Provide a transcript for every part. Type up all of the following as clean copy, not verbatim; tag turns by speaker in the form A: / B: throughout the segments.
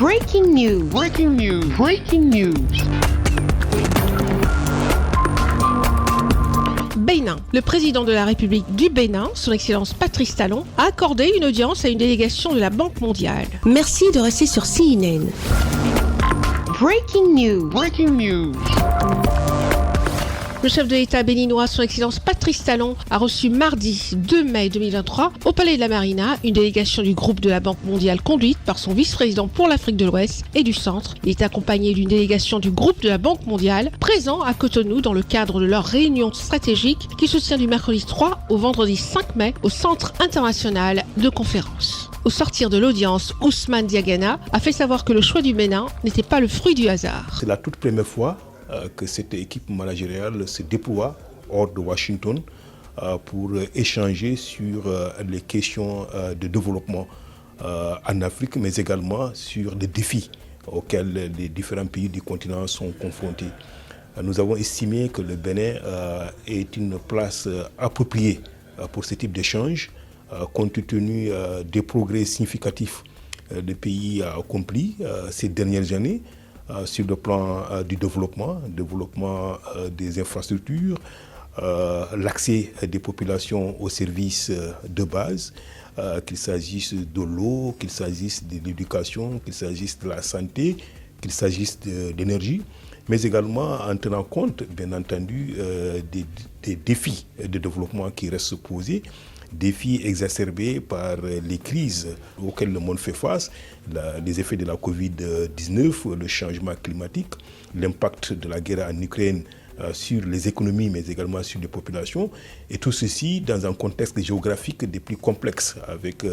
A: Breaking news.
B: Breaking news.
A: Breaking news.
C: Bénin. Le président de la République du Bénin, son Excellence Patrice Talon, a accordé une audience à une délégation de la Banque mondiale. Merci de rester sur CNN.
A: Breaking news.
B: Breaking news.
C: Le chef de l'État béninois, son Excellence Patrice Talon, a reçu mardi 2 mai 2023 au Palais de la Marina une délégation du groupe de la Banque mondiale conduite par son vice-président pour l'Afrique de l'Ouest et du Centre. Il est accompagné d'une délégation du groupe de la Banque mondiale présent à Cotonou dans le cadre de leur réunion stratégique qui se tient du mercredi 3 au vendredi 5 mai au Centre international de conférences. Au sortir de l'audience, Ousmane Diagana a fait savoir que le choix du Bénin n'était pas le fruit du hasard.
D: C'est la toute première fois que cette équipe managériale se déploie hors de Washington pour échanger sur les questions de développement en Afrique, mais également sur les défis auxquels les différents pays du continent sont confrontés. Nous avons estimé que le Bénin est une place appropriée pour ce type d'échange, compte tenu des progrès significatifs des pays accomplis ces dernières années, sur le plan du développement des infrastructures, l'accès des populations aux services de base, qu'il s'agisse de l'eau, qu'il s'agisse de l'éducation, qu'il s'agisse de la santé, qu'il s'agisse d'énergie, mais également en tenant compte, bien entendu, des défis de développement qui restent posés, défis exacerbés par les crises auxquelles le monde fait face, les effets de la Covid-19, le changement climatique, l'impact de la guerre en Ukraine sur les économies mais également sur les populations, et tout ceci dans un contexte géographique des plus complexes avec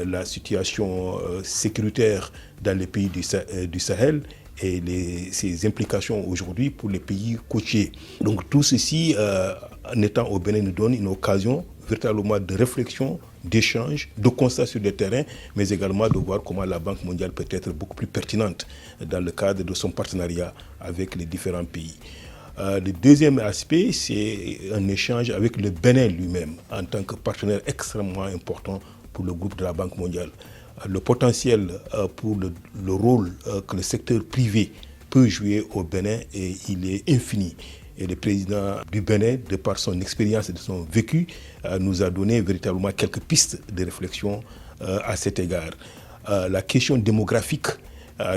D: la situation sécuritaire dans les pays du Sahel et ses implications aujourd'hui pour les pays côtiers. Donc tout ceci, en étant au Bénin, nous donne une occasion véritablement de réflexion, d'échange, de constat sur le terrain, mais également de voir comment la Banque mondiale peut être beaucoup plus pertinente dans le cadre de son partenariat avec les différents pays. Le deuxième aspect, c'est un échange avec le Bénin lui-même, en tant que partenaire extrêmement important pour le groupe de la Banque mondiale. Le potentiel pour le rôle que le secteur privé peut jouer au Bénin, il est infini. Et le président du Bénin, de par son expérience et de son vécu, nous a donné véritablement quelques pistes de réflexion à cet égard. La question démographique,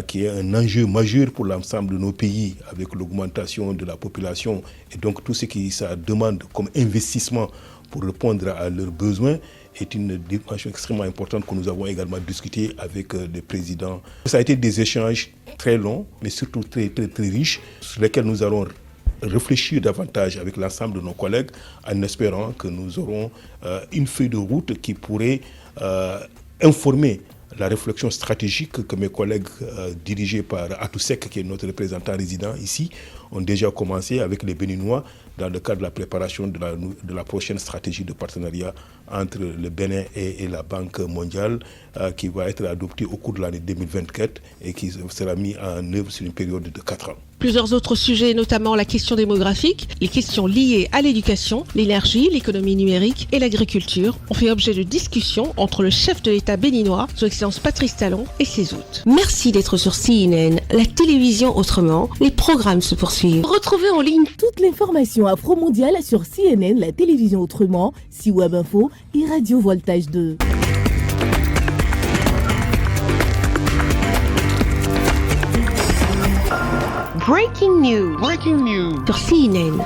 D: qui est un enjeu majeur pour l'ensemble de nos pays, avec l'augmentation de la population et donc tout ce qui ça demande comme investissement pour répondre à leurs besoins, est une dimension extrêmement importante que nous avons également discuté avec le président. Ça a été des échanges très longs, mais surtout très riches, sur lesquels nous allons réfléchir davantage avec l'ensemble de nos collègues en espérant que nous aurons une feuille de route qui pourrait informer la réflexion stratégique que mes collègues dirigés par Atousek, qui est notre représentant résident ici, ont déjà commencé avec les Béninois dans le cadre de la préparation de la prochaine stratégie de partenariat entre le Bénin et la Banque mondiale qui va être adoptée au cours de l'année 2024 et qui sera mise en œuvre sur une période de 4 ans.
C: Plusieurs autres sujets, notamment la question démographique, les questions liées à l'éducation, l'énergie, l'économie numérique et l'agriculture, ont fait objet de discussions entre le chef de l'État béninois, son Excellence Patrice Talon, et ses hôtes. Merci d'être sur CNN, la télévision autrement. Les programmes se poursuivent. Retrouvez en ligne
E: toute l'information afro-mondiale sur CNN, la télévision autrement, C-Web Info et Radio Voltage 2.
A: Breaking news.
B: Breaking news.
C: sur CNN.